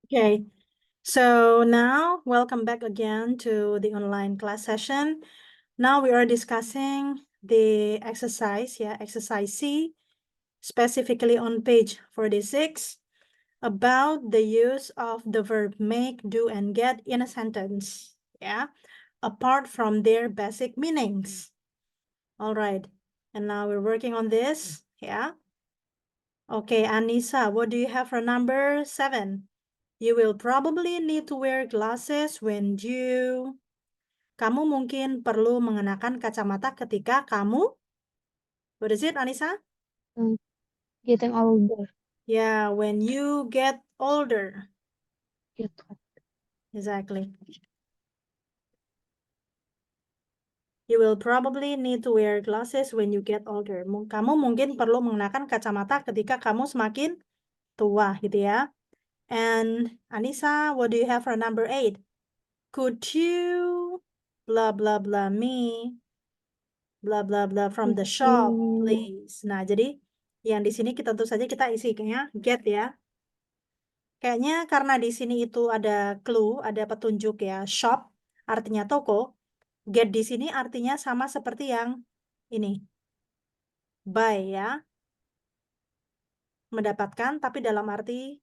Okay, so now welcome back again to the online class session. Now we are discussing the exercise, exercise C, specifically on page 46, about the use of the verb make, do, and get in a sentence, apart from their basic meanings. All right, and now we're working on this, Okay, Anissa, what do you have for number 7? You will probably need to wear glasses when you... Kamu mungkin perlu mengenakan kacamata ketika kamu... What is it, Anissa? Getting older. Yeah, when you get older. Get Exactly. You will probably need to wear glasses when you get older. Kamu mungkin perlu mengenakan kacamata ketika kamu semakin tua, gitu ya. And Anissa, what do you have for number 8? Could you blah blah blah me blah blah blah from the shop, please. Nah, jadi yang di sini kita tentu saja kita isi kayaknya get ya. Kayaknya karena di sini itu ada clue, ada petunjuk ya, shop artinya toko. Get di sini artinya sama seperti yang ini. Buy ya. Mendapatkan tapi dalam arti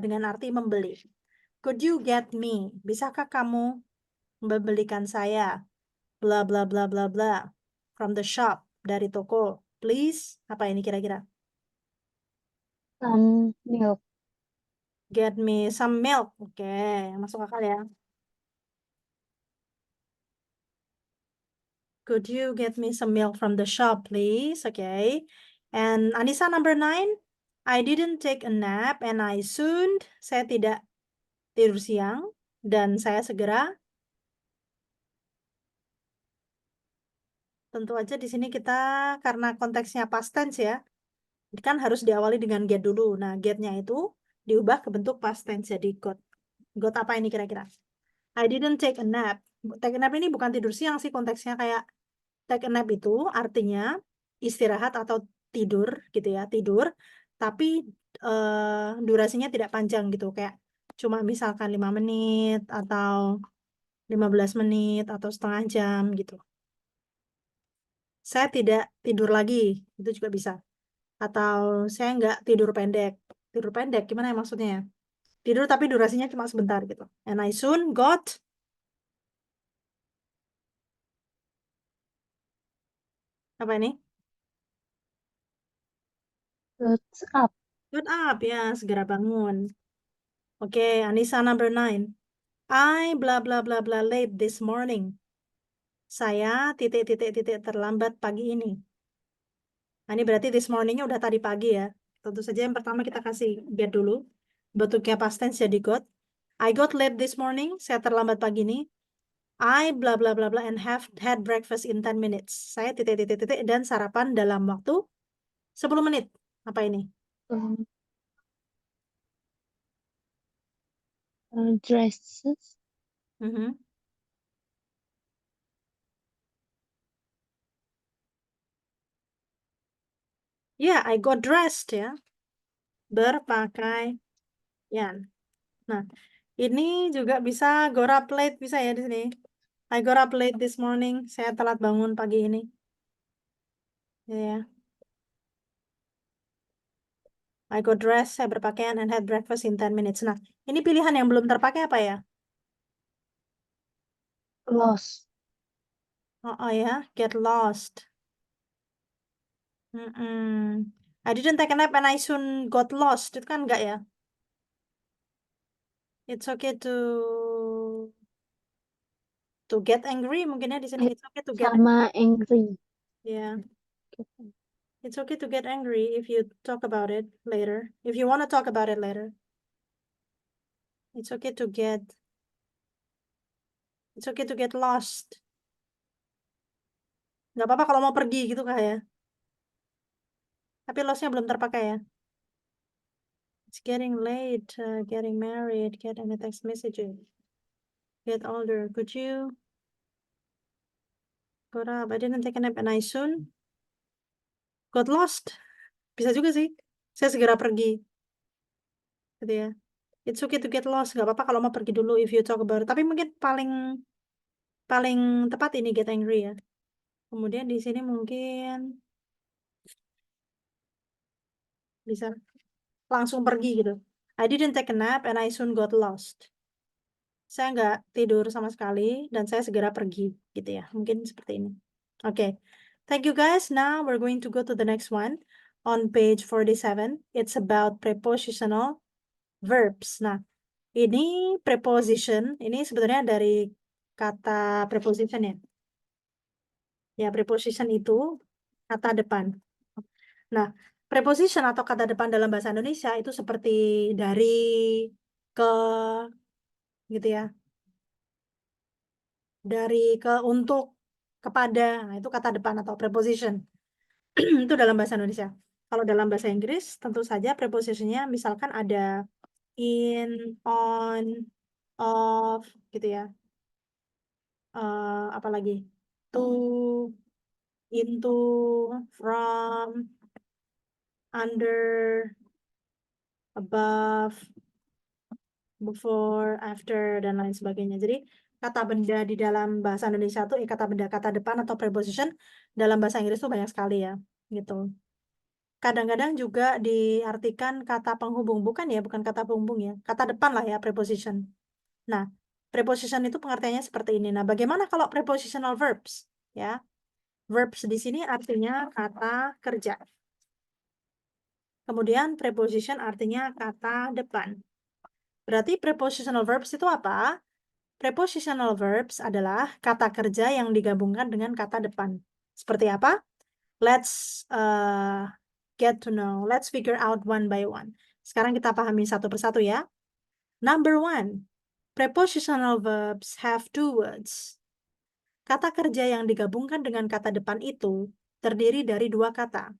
dengan arti membeli. Could you get me? Bisakah kamu membelikan saya? Bla bla bla bla bla. From the shop, dari toko. Please, apa ini kira-kira? some milk. Get me some milk. Oke, masuk akal ya. Could you get me some milk from the shop, please? Okay. And Anissa number 9. I didn't take a nap and I soon. Saya tidak tidur siang dan saya segera. Tentu aja di sini kita karena konteksnya past tense ya. Kan harus diawali dengan get dulu. Nah, get-nya itu diubah ke bentuk past tense jadi got. Got apa ini kira-kira? I didn't take a nap. Take a nap ini bukan tidur siang sih konteksnya, kayak take a nap itu artinya istirahat atau tidur gitu ya, tidur. Tapi durasinya tidak panjang gitu, kayak cuma misalkan 5 menit atau 15 menit atau setengah jam gitu. Saya tidak tidur lagi, itu juga bisa. Atau saya nggak tidur pendek. Tidur pendek gimana ya maksudnya ya? Tidur tapi durasinya cuma sebentar gitu. And I soon got... Apa ini? What's up? Got up, ya, segera bangun. Oke, Anissa number 9. I blah blah blah blah late this morning. Saya titik-titik-titik terlambat pagi ini. Nah, ini berarti this morningnya udah tadi pagi ya. Tentu saja yang pertama kita kasih get dulu. Bentuknya past tense jadi got. I got late this morning. Saya terlambat pagi ini. I blah blah blah blah and have had breakfast in 10 minutes. Saya titik-titik-titik dan sarapan dalam waktu 10 menit. Apa ini? Dresses. Mhm. Ya, I got dressed ya. Berpakaian. Nah, ini juga bisa got up late, bisa ya di sini. I got up late this morning. Saya telat bangun pagi ini. Ya. I got dressed, saya berpakaian and had breakfast in 10 minutes. Nah, ini pilihan yang belum terpakai apa ya? Lost. Oh ya, get lost. Mm-mm. I didn't take a nap and I soon got lost. Itu kan enggak ya? It's okay to get angry mungkin ya di sini. It's okay to get Sama angry. yeah. It's okay to get angry if you talk about it later. If you want to talk about it later. It's okay to get lost. Nggak apa-apa kalau mau pergi gitu kah ya? Tapi lostnya belum terpakai ya. It's getting late, getting married, get any text messages. Get older. Could you got up? I didn't take a nap and I soon got lost. Bisa juga sih. Saya segera pergi. Gitu ya. It's okay to get lost. Nggak apa-apa kalau mau pergi dulu if you talk about it. Tapi mungkin paling tepat ini get angry ya. Kemudian di sini mungkin bisa langsung pergi gitu. I didn't take a nap and I soon got lost. Saya nggak tidur sama sekali dan saya segera pergi gitu ya. Mungkin seperti ini. Oke. Thank you guys. Now we're going to go to the next one on page 47. It's about prepositional verbs. Nah, ini preposition, ini sebetulnya dari kata preposition ya. Ya, preposition itu kata depan. Nah, preposition atau kata depan dalam bahasa Indonesia itu seperti dari, ke, gitu ya. Dari, ke, untuk, kepada. Nah, itu kata depan atau preposition. Itu dalam bahasa Indonesia. Kalau dalam bahasa Inggris, tentu saja prepositionnya misalkan ada in, on, of, gitu ya. Apalagi? To, into, from, under, above, before, after, dan lain sebagainya. Jadi kata benda di dalam bahasa Indonesia tuh kata benda, kata depan atau preposition dalam bahasa Inggris tuh banyak sekali ya, gitu. Kadang-kadang juga diartikan kata penghubung, bukan kata penghubung ya, kata depan lah ya, preposition. Nah, preposition itu pengertiannya seperti ini. Nah, bagaimana kalau prepositional verbs? Ya, verbs di sini artinya kata kerja. Kemudian preposition artinya kata depan. Berarti prepositional verbs itu apa? Prepositional verbs adalah kata kerja yang digabungkan dengan kata depan. Seperti apa? Let's get to know. Let's figure out one by one. Sekarang kita pahami satu persatu ya. Number one, prepositional verbs have two words. Kata kerja yang digabungkan dengan kata depan itu terdiri dari dua kata.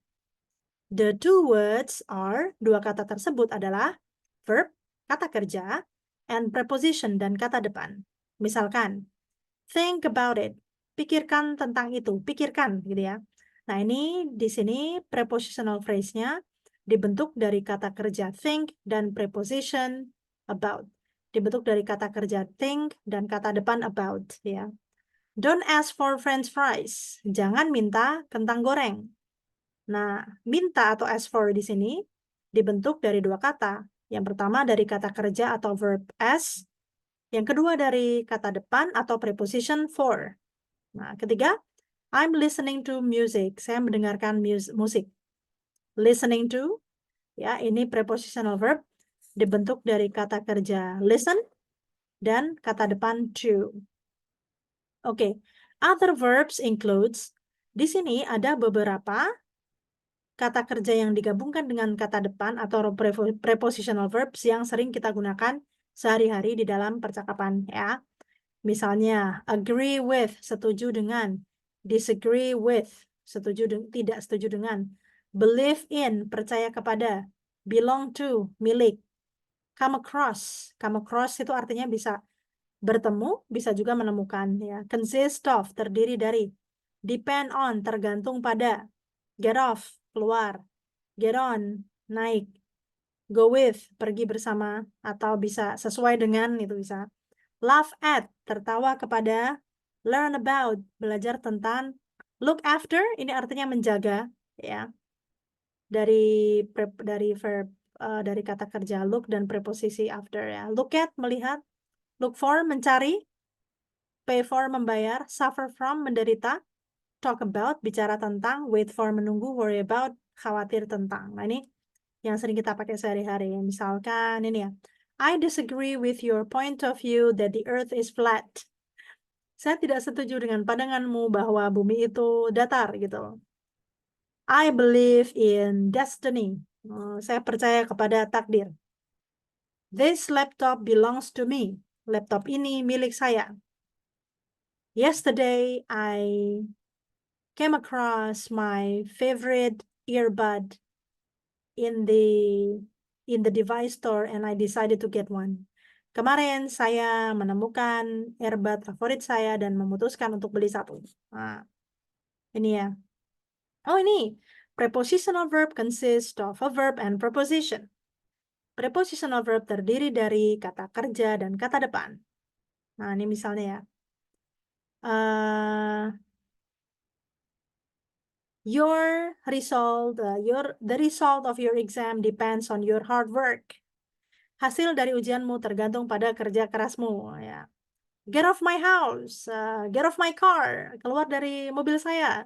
The two words are, dua kata tersebut adalah verb, kata kerja, and preposition dan kata depan. Misalkan, think about it. Pikirkan tentang itu, pikirkan gitu ya. Nah, ini di sini prepositional phrase-nya dibentuk dari kata kerja think dan preposition about. Dibentuk dari kata kerja think dan kata depan about ya. Don't ask for french fries. Jangan minta kentang goreng. Nah, minta atau ask for di sini dibentuk dari dua kata. Yang pertama dari kata kerja atau verb ask. Yang kedua dari kata depan atau preposition for. Nah, ketiga, I'm listening to music. Saya mendengarkan musik. Listening to, ya, ini prepositional verb dibentuk dari kata kerja listen dan kata depan to. Oke, other verbs includes, di sini ada beberapa kata kerja yang digabungkan dengan kata depan atau prepositional verbs yang sering kita gunakan sehari-hari di dalam percakapan ya. Misalnya agree with, setuju dengan, disagree with, tidak setuju dengan, believe in, percaya kepada, belong to, milik, come across itu artinya bisa bertemu, bisa juga menemukan ya. Consist of, terdiri dari, depend on, tergantung pada, get off, keluar, get on, naik, go with, pergi bersama, atau bisa sesuai dengan, itu bisa. Laugh at, tertawa kepada, learn about, belajar tentang, look after, ini artinya menjaga, ya. Dari verb, dari kata kerja look dan preposisi after ya. Look at, melihat, look for, mencari, pay for, membayar, suffer from, menderita, talk about, bicara tentang, wait for, menunggu, worry about, khawatir tentang. Nah, ini yang sering kita pakai sehari-hari. Misalkan ini ya, I disagree with your point of view that the earth is flat. Saya tidak setuju dengan pandanganmu bahwa bumi itu datar gitu. I believe in destiny. Saya percaya kepada takdir. This laptop belongs to me. Laptop ini milik saya. Yesterday I came across my favorite earbud in the device store and I decided to get one. Kemarin saya menemukan earbud favorit saya dan memutuskan untuk beli satu. Nah, ini ya. Oh, ini prepositional verb consists of a verb and preposition. Prepositional verb terdiri dari kata kerja dan kata depan. Nah, ini misalnya ya. The result of your exam depends on your hard work. Hasil dari ujianmu tergantung pada kerja kerasmu. Ya. Get off my house. Get off my car. Keluar dari mobil saya.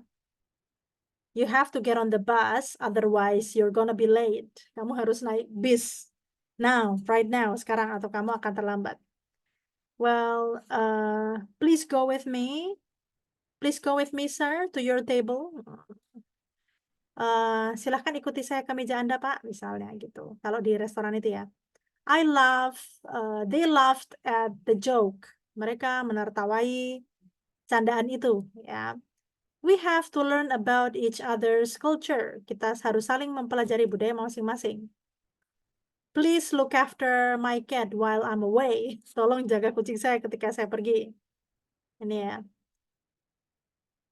You have to get on the bus, otherwise you're gonna be late. Kamu harus naik bis. Now, right now, sekarang, atau kamu akan terlambat. Well, please go with me. Please go with me, sir, to your table. Silahkan ikuti saya ke meja Anda, Pak, misalnya gitu. Kalau di restoran itu ya. They laughed at the joke. Mereka menertawai candaan itu, ya. We have to learn about each other's culture. Kita harus saling mempelajari budaya masing-masing. Please look after my cat while I'm away. Tolong jaga kucing saya ketika saya pergi. Ini ya.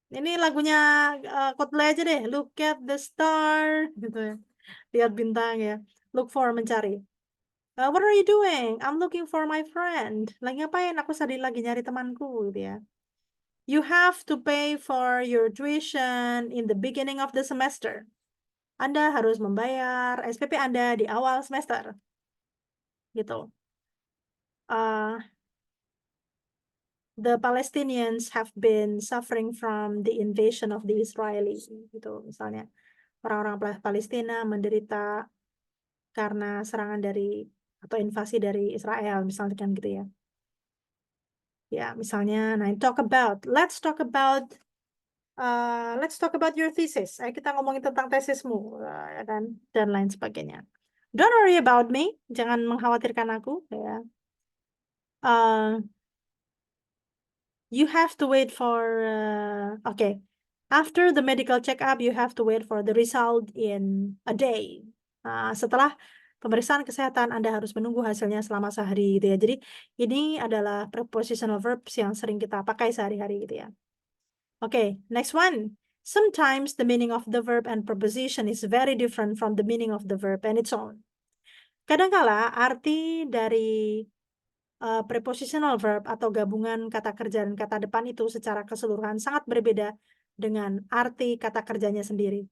Ini lagunya Coldplay aja deh. Look at the star, gitu ya. Lihat bintang ya. Look for, mencari. What are you doing? I'm looking for my friend. Lagi ngapain? Aku lagi nyari temanku, gitu ya. You have to pay for your tuition in the beginning of the semester. Anda harus membayar SPP Anda di awal semester. Gitu. The Palestinians have been suffering from the invasion of the Israelis. Gitu, misalnya. Orang-orang Palestina menderita karena serangan dari atau invasi dari Israel, misalnya kan gitu ya. Ya, misalnya, nah let's talk about your thesis. Ayo kita ngomongin tentang tesismu, ya kan, dan lain sebagainya. Don't worry about me, jangan mengkhawatirkan aku, ya. You have to wait for, okay. After the medical check-up, you have to wait for the result in a day. Setelah pemeriksaan kesehatan, Anda harus menunggu hasilnya selama sehari, gitu ya. Jadi, ini adalah prepositional verbs yang sering kita pakai sehari-hari, gitu ya. Okay, next one. Sometimes the meaning of the verb and preposition is very different from the meaning of the verb and its own. Kadangkala arti dari prepositional verb atau gabungan kata kerja dan kata depan itu secara keseluruhan sangat berbeda dengan arti kata kerjanya sendiri.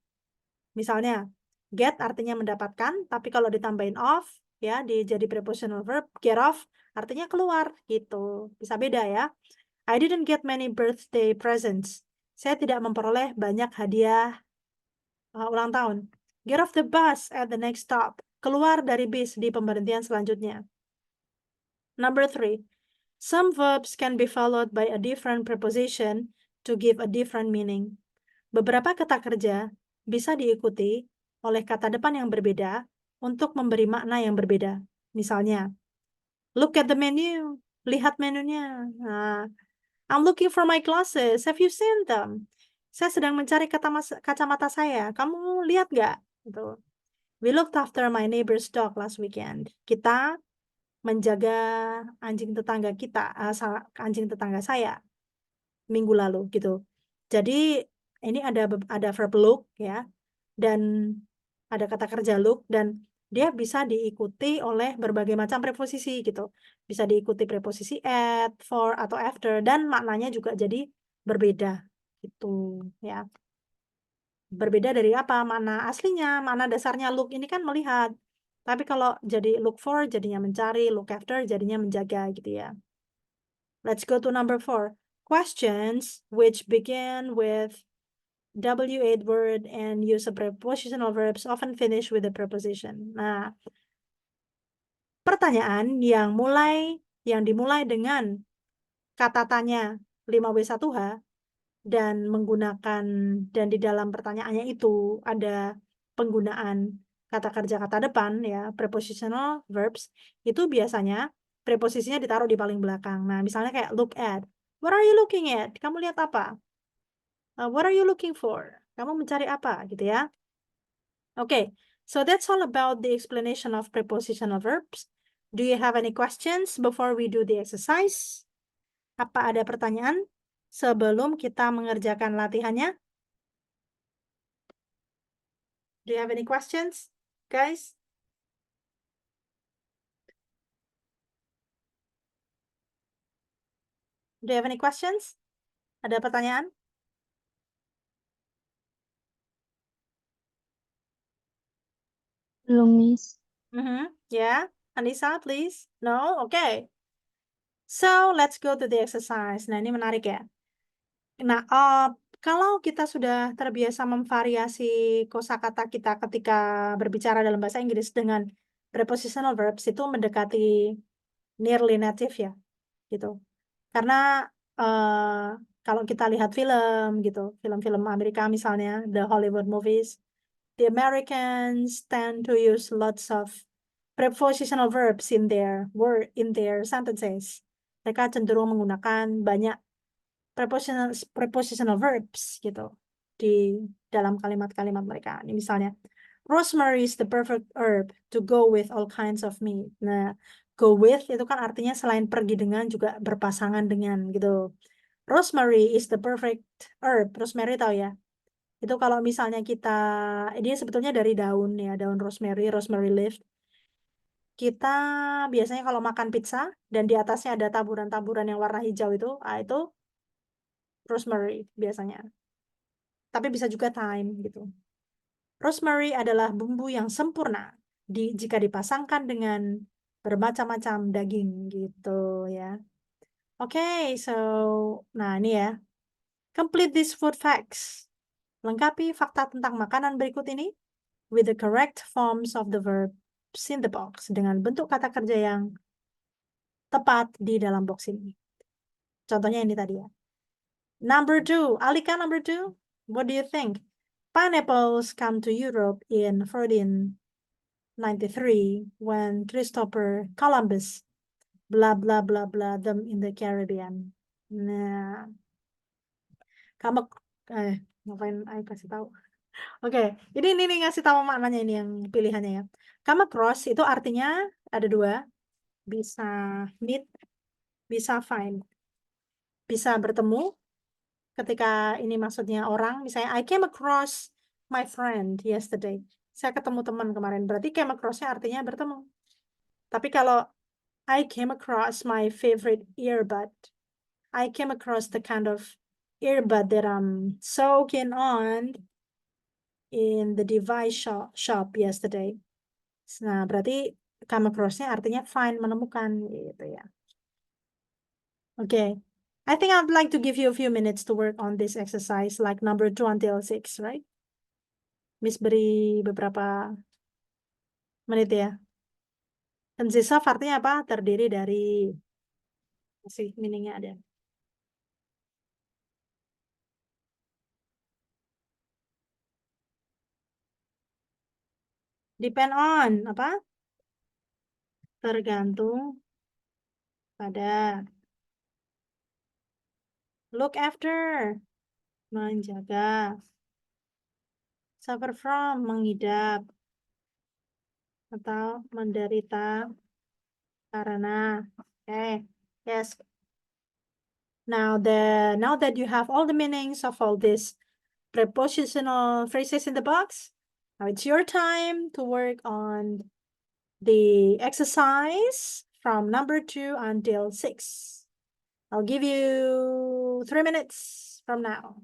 Misalnya, get artinya mendapatkan, tapi kalau ditambahin off, ya, jadi prepositional verb, get off artinya keluar, gitu. Bisa beda ya. I didn't get many birthday presents. Saya tidak memperoleh banyak hadiah ulang tahun. Get off the bus at the next stop. Keluar dari bis di pemberhentian selanjutnya. Number 3. Some verbs can be followed by a different preposition to give a different meaning. Beberapa kata kerja bisa diikuti oleh kata depan yang berbeda untuk memberi makna yang berbeda. Misalnya, look at the menu. Lihat menunya. Nah, I'm looking for my glasses. Have you seen them? Saya sedang mencari kacamata saya. Kamu lihat nggak? Gitu. We looked after my neighbor's dog last weekend. Kita menjaga anjing tetangga anjing tetangga saya minggu lalu gitu. Jadi ini ada verb look ya, dan ada kata kerja look, dan dia bisa diikuti oleh berbagai macam preposisi gitu. Bisa diikuti preposisi at, for, atau after, dan maknanya juga jadi berbeda gitu ya. Berbeda dari apa? Makna aslinya, makna dasarnya look ini kan melihat. Tapi kalau jadi look for jadinya mencari, look after jadinya menjaga gitu ya. Let's go to number 4. Questions which begin with W8 word and use a prepositional verbs often finish with a preposition. Nah, pertanyaan yang dimulai dengan kata tanya 5W1H dan di dalam pertanyaannya itu ada penggunaan kata kerja kata depan ya, prepositional verbs, itu biasanya preposisinya ditaruh di paling belakang. Nah, misalnya kayak look at. What are you looking at? Kamu lihat apa? What are you looking for? Kamu mencari apa gitu ya? Okay, so that's all about the explanation of prepositional verbs. Do you have any questions before we do the exercise? Apa ada pertanyaan sebelum kita mengerjakan latihannya? Do you have any questions, guys? Do you have any questions? Ada pertanyaan? Belum, Miss. Yeah, Anissa, please. No? Okay. So, let's go to the exercise. Nah, ini menarik ya. Nah, kalau kita sudah terbiasa memvariasi kosakata kita ketika berbicara dalam bahasa Inggris dengan prepositional verbs itu mendekati nearly native ya, gitu. Karena kalau kita lihat film gitu, film-film Amerika misalnya, the Hollywood movies, the Americans tend to use lots of prepositional verbs in their sentences. Mereka cenderung menggunakan banyak prepositional verbs gitu di dalam kalimat-kalimat mereka. Ini misalnya, rosemary is the perfect herb to go with all kinds of meat. Nah, go with itu kan artinya selain pergi dengan juga berpasangan dengan gitu. Rosemary is the perfect herb. Rosemary tahu ya? Itu kalau misalnya dia sebetulnya dari daun ya, daun rosemary, rosemary leaf. Kita biasanya kalau makan pizza dan di atasnya ada taburan-taburan yang warna hijau itu rosemary biasanya. Tapi bisa juga thyme gitu. Rosemary adalah bumbu yang sempurna jika dipasangkan dengan bermacam-macam daging gitu ya. Oke, nah ini ya. Complete these food facts. Lengkapi fakta tentang makanan berikut ini with the correct forms of the verbs in the box dengan bentuk kata kerja yang tepat di dalam box ini. Contohnya ini tadi ya. Number 2, Alika number 2. What do you think? Pineapples come to Europe in 1493 when Christopher Columbus blah blah blah blah them in the Caribbean. Nah, kamu ngapain aku kasih tahu? Oke, ini nih ngasih tahu maknanya ini yang pilihannya ya. Come across itu artinya ada dua, bisa meet, bisa find, bisa bertemu. Ketika ini maksudnya orang, misalnya I came across my friend yesterday. Saya ketemu teman kemarin, berarti came across-nya artinya bertemu. Tapi kalau I came across my favorite earbud, I came across the kind of earbud that I'm so keen on in the device shop yesterday. Nah, berarti come across-nya artinya find, menemukan gitu ya. Okay. I think I'd like to give you a few minutes to work on this exercise, like number 2 until 6, right? Miss beri beberapa menit ya. Consist of artinya apa? Terdiri dari, masih meaningnya ada. Depend on, apa? Tergantung pada. Look after, menjaga. Suffer from, mengidap. Atau menderita karena. Okay, yes. Now that you have all the meanings of all these prepositional phrases in the box, now it's your time to work on the exercise from number 2 until 6. I'll give you 3 minutes from now.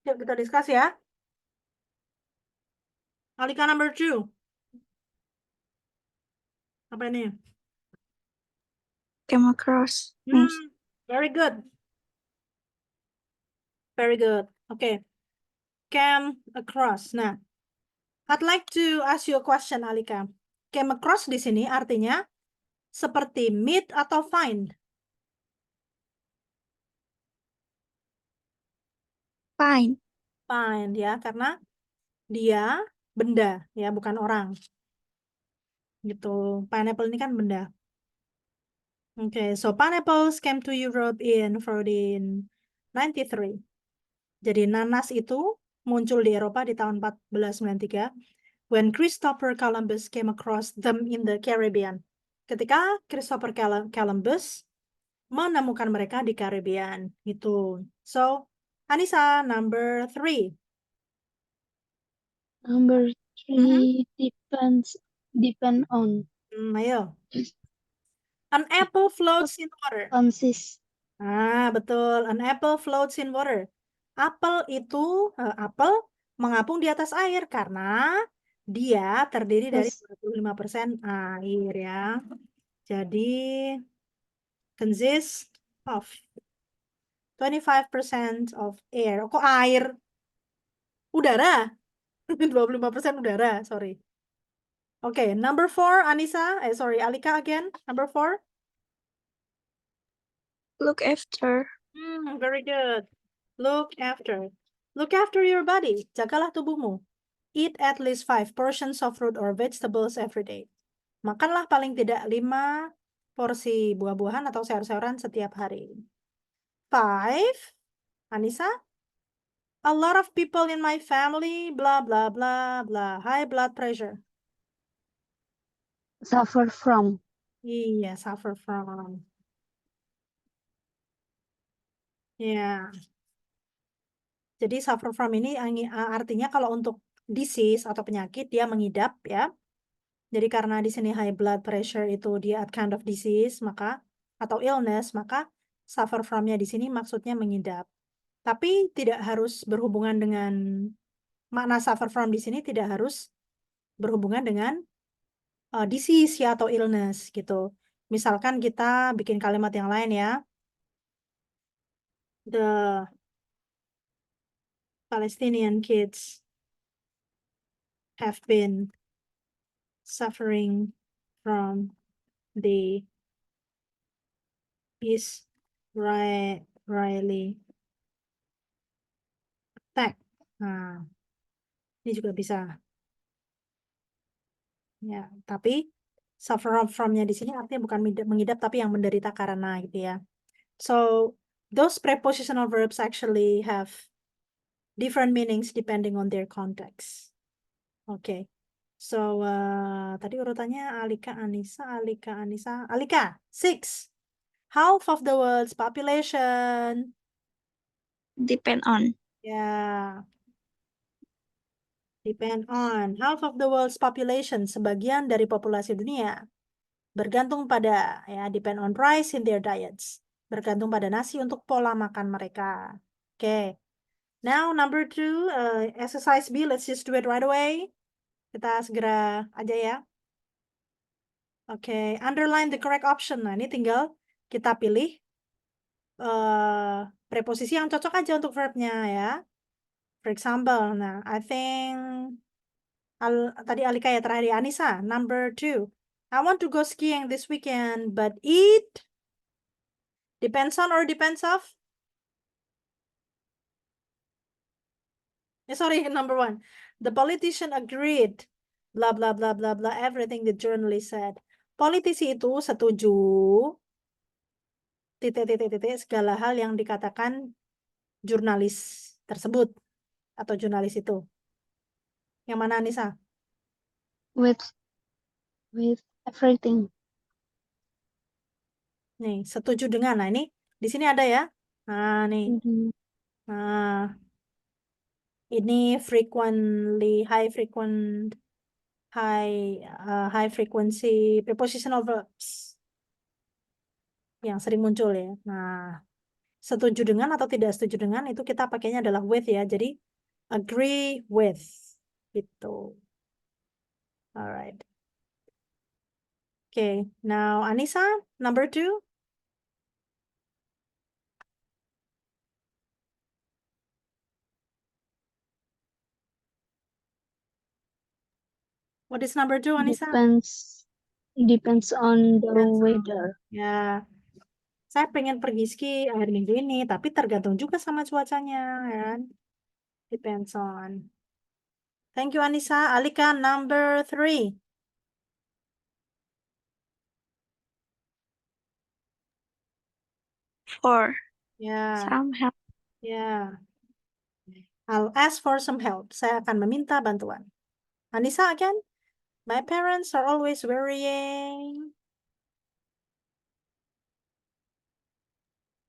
Yuk kita discuss ya. Alika number 2. Apa ini? Came across. Miss. Very good. Very good. Okay. Came across. Nah, I'd like to ask you a question, Alika. Came across di sini artinya seperti meet atau find? Fine. Find ya, karena dia benda ya, bukan orang. Gitu. Pineapple ini kan benda. Okay, so pineapples came to Europe in 1493. Jadi nanas itu muncul di Eropa di tahun 1493 when Christopher Columbus came across them in the Caribbean. Ketika Christopher Columbus menemukan mereka di Caribbean gitu. So, Anissa number 3. Number 3 depend on. Ayo. An apple floats in water. Consist. Betul. An apple floats in water. Apel mengapung di atas air karena dia terdiri dari Yes. 25% air ya. Jadi consists of 25% of air. Kok air? Udara. 25% udara, sorry. Okay, number 4, Alika again. Number 4. Look after. Very good. Look after. Look after your body. Jagalah tubuhmu. Eat at least 5 portions of fruit or vegetables every day. Makanlah paling tidak 5 porsi buah-buahan atau sayur-sayuran setiap hari. 5. Anissa? A lot of people in my family, blah, blah, blah, blah. High blood pressure. Suffer from. Iya, suffer from. Ya. Jadi suffer from ini artinya kalau untuk disease atau penyakit dia mengidap ya. Jadi karena di sini high blood pressure itu dia kind of disease atau illness, maka suffer from-nya di sini maksudnya mengidap. Tapi tidak harus berhubungan dengan makna suffer from di sini tidak harus berhubungan dengan disease ya atau illness gitu. Misalkan kita bikin kalimat yang lain ya. The Palestinian kids have been suffering from the Israeli attack. Nah, ini juga bisa. Ya, tapi suffer from-nya di sini artinya bukan mengidap tapi yang menderita karena gitu ya. So, those prepositional verbs actually have different meanings depending on their context. Okay. So, tadi urutannya Alika, Anissa, Alika, 6. Half of the world's population. Depend on. Ya, depend on. Half of the world's population, sebagian dari populasi dunia. Bergantung pada, ya, depend on rice in their diets. Bergantung pada nasi untuk pola makan mereka. Okay. Now, number 2, exercise B. Let's just do it right away. Kita segera aja ya. Oke, underline the correct option. Nah, ini tinggal kita pilih preposisi yang cocok aja untuk verbnya ya. For example, nah, I think tadi Alika ya terakhir Anissa. Number 2. I want to go skiing this weekend, but it depends on or depends of? Sorry, number 1. The politician agreed. Blah, blah, blah, blah, blah. Everything the journalist said. Politisi itu setuju titik-titik-titik segala hal yang dikatakan jurnalis tersebut atau jurnalis itu. Yang mana Anissa? With everything. Nih, setuju dengan. Nah, ini di sini ada ya. Nah, nih. Nah, ini high frequency prepositional verbs yang sering muncul ya. Nah, setuju dengan atau tidak setuju dengan itu kita pakainya adalah with ya. Jadi agree with gitu. Alright. Okay, now Anissa, number 2. What is number 2, Anissa? Depends on the Depends on- weather. Ya, saya pengen pergi ski akhir minggu ini, tapi tergantung juga sama cuacanya, ya kan? Depends on. Thank you, Anissa. Alika, number 3. 4. Ya, Some help. ya. I'll ask for some help. Saya akan meminta bantuan. Anissa again. My parents are always worrying.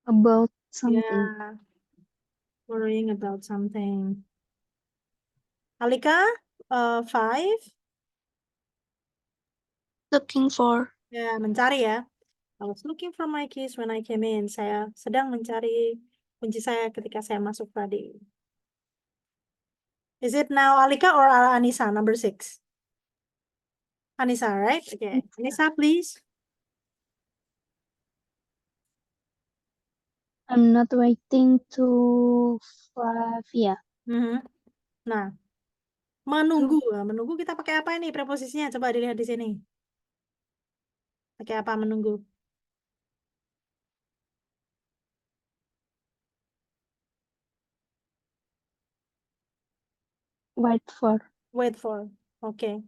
About something. Yeah, worrying about something. Alika, 5. Looking for. Ya, mencari ya. I was looking for my keys when I came in. Saya sedang mencari kunci saya ketika saya masuk tadi. Is it now Alika or Anissa, number 6? Anissa, right? Okay. Anissa, please. I'm not waiting to Flavia. Mhm. Nah, menunggu. Menunggu kita pakai apa ini preposisinya? Coba dilihat di sini. Pakai apa menunggu? Wait for. Wait for. Okay.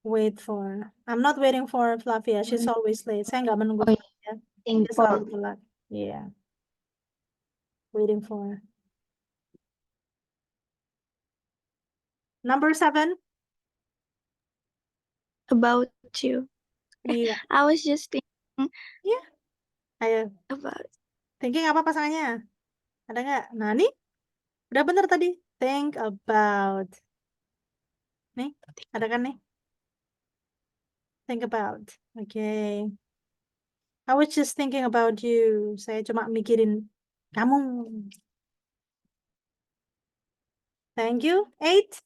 Wait for. I'm not waiting for Flavia. She's always late. Saya nggak menunggu Oh, Flavia. waiting Dia for. selalu telat. Yeah. Waiting for. Number 7. About you. Iya. I was just thinking Iya. Ayo. about. Thinking apa pasangannya? Ada nggak? Nah, nih. Udah bener tadi. Think about. Nih. Ada kan nih? Think about. Okay. I was just thinking about you. Saya cuma mikirin kamu. Thank you. 8.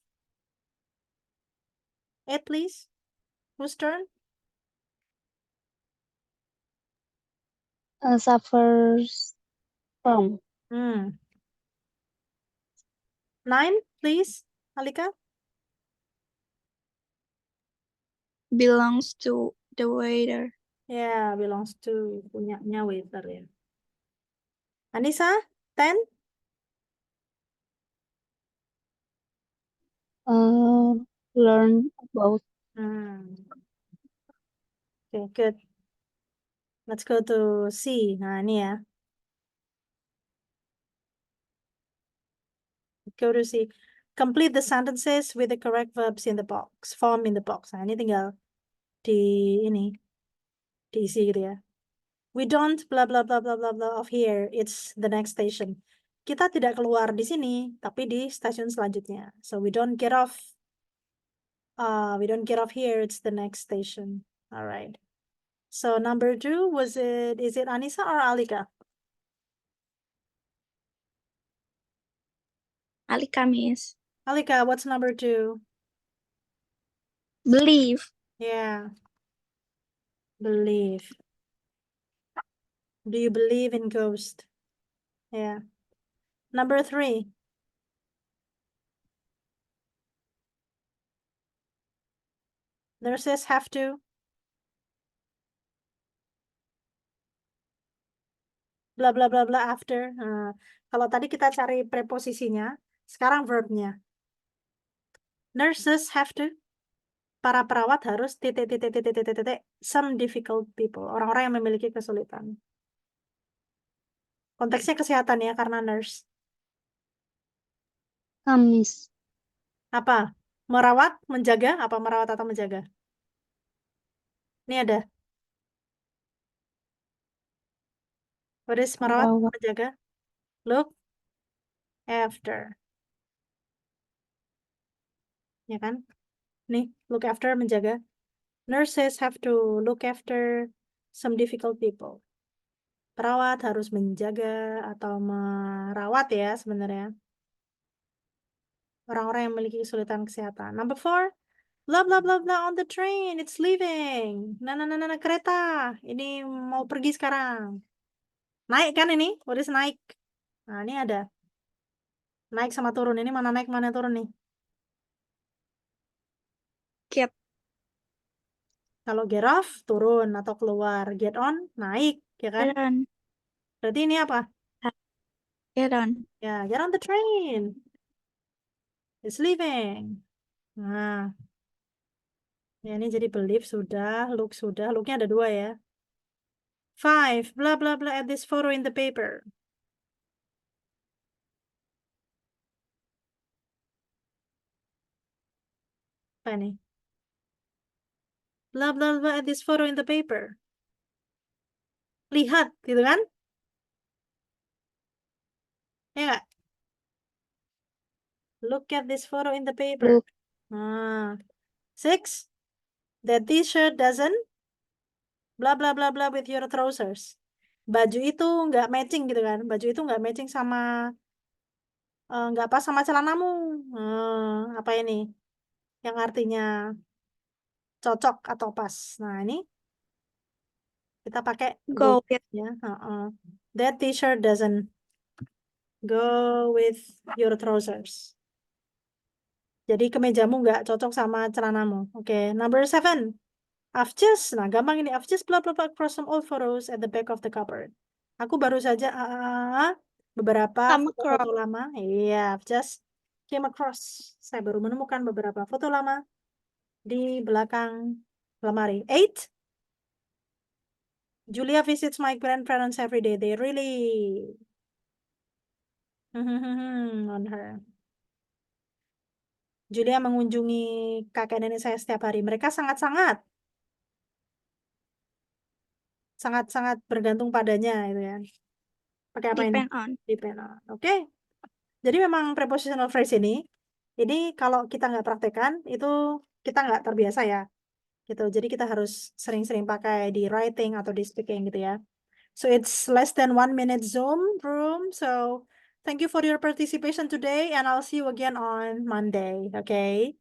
8, please. Whose turn? Suffers from. 9, please. Alika. Belongs to the waiter. Yeah, belongs to punyanya waiter ya. Anissa, 10. Learn about. Okay, good. Let's go to C. Nah, ini ya. Go to C. Complete the sentences with the correct verbs in the box. Form in the box. Nah, ini tinggal diisi gitu ya. We don't blah blah blah blah blah blah of here. It's the next station. Kita tidak keluar di sini, tapi di stasiun selanjutnya. So we don't get off. We don't get off here. It's the next station. All right. So number 2 is it Anissa or Alika? Alika, miss. Alika, what's number 2? Believe. Yeah. Believe. Do you believe in ghosts? Yeah. Number 3. Nurses have to blah blah blah blah after. Kalau tadi kita cari preposisinya, sekarang verbnya. Nurses have to. Para perawat harus titik titik titik titik titik some difficult people. Orang-orang yang memiliki kesulitan. Konteksnya kesehatan ya karena nurse. Miss. Apa? Merawat, menjaga, apa merawat atau menjaga? Ini ada. What is merawat, Merawat. menjaga? Look after. Ya kan? Nih, look after, menjaga. Nurses have to look after some difficult people. Perawat harus menjaga atau merawat ya sebenarnya. Orang-orang yang memiliki kesulitan kesehatan. Number 4, blah blah blah blah on the train, it's leaving. Nah, kereta. Ini mau pergi sekarang. Naik kan ini? What is naik? Nah, ini ada. Naik sama turun. Ini mana naik, mana turun nih? Get Kalau get off, turun atau keluar. Get on, naik. Ya kan? on. Berarti ini apa? Get on. Ya, get on the train. It's leaving. Nah, ya ini jadi believe sudah, look sudah. Looknya ada 2 ya. 5, blah blah blah at this photo in the paper. Apa ini? Blah blah blah at this photo in the paper. Lihat, gitu kan? Ya nggak? Look at this photo in the paper. Look. Nah. 6, that t-shirt doesn't blah blah blah blah with your trousers. Baju itu nggak matching gitu kan? Baju itu nggak matching sama nggak pas sama celanamu. Apa ini? Yang artinya cocok atau pas. Nah, ini kita pakai Go with. ya. That t-shirt doesn't go with your trousers. Jadi kemejamu nggak cocok sama celanamu. Oke, number 7. I've just, nah gampang ini. I've just blah blah blah across some old photos at the back of the cupboard. Aku baru saja beberapa Come foto-foto lama. Iya, I've just came across. Saya baru menemukan beberapa foto lama di belakang lemari. 8. Julia visits my grandparents every day. They really on her. Julia mengunjungi kakek nenek saya setiap hari. Mereka sangat-sangat bergantung padanya itu ya. Pakai apa ini? Depend on. Depend on. Oke. Jadi memang prepositional phrase ini kalau kita nggak praktekkan itu kita nggak terbiasa ya. Gitu. Jadi kita harus sering-sering pakai di writing atau di speaking gitu ya. So it's less than 1 minute Zoom room. So thank you for your participation today and I'll see you again on Monday. Okay.